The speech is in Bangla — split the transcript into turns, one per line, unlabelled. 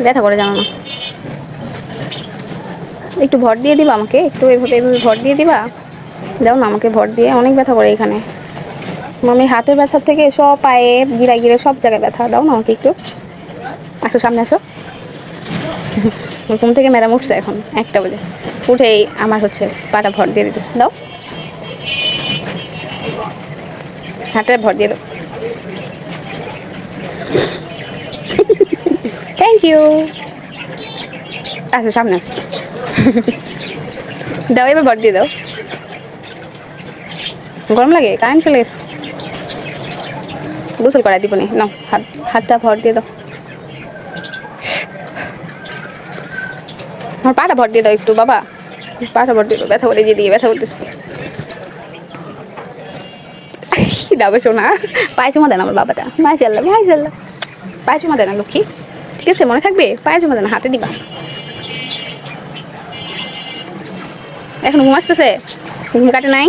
ব্যথা করে জানো না? একটু ভর দিয়ে দিবা আমাকে, একটু এইভাবে এইভাবে ভর দিয়ে দিবা। দাও না আমাকে ভর দিয়ে, অনেক ব্যথা করে এখানে। আমি হাতের ব্যথার থেকে সব পায়ে গিরা গিরে সব জায়গায় ব্যথা। দাও না আমাকে একটু। আসো সামনে আসো। ঘুম থেকে ম্যাডাম উঠছে এখন 1টা বাজে, উঠেই আমার হচ্ছে পাটা ভর দিয়ে দিতেছে। দাও, হাতে ভর দিয়ে দাও। Thank you. আসো সামনে আসো। দাও এবার ভর দিয়ে দাও। গরম লাগে, কারেন্ট চলে গেছে। গোসল করাই দিব নি, নাও হাতটা ভর দিয়ে দাও। আমার পাটা ভর দিয়ে দাও একটু বাবা, পাটা ভর দিয়ে দাও, ব্যথা করে দিয়ে ব্যথা করতেছে। দাবে শোনা, পায়ে চুমা দেন আমার বাবাটা। মাশাআল্লাহ মাশাআল্লাহ, পায়ে চুমা দেন লক্ষ্মী। ঠিক আছে, মনে থাকবে, পায়ে চুমা দেন, হাতে দিবা। এখন ঘুম আসতেছে, ঘুম কাটে নাই।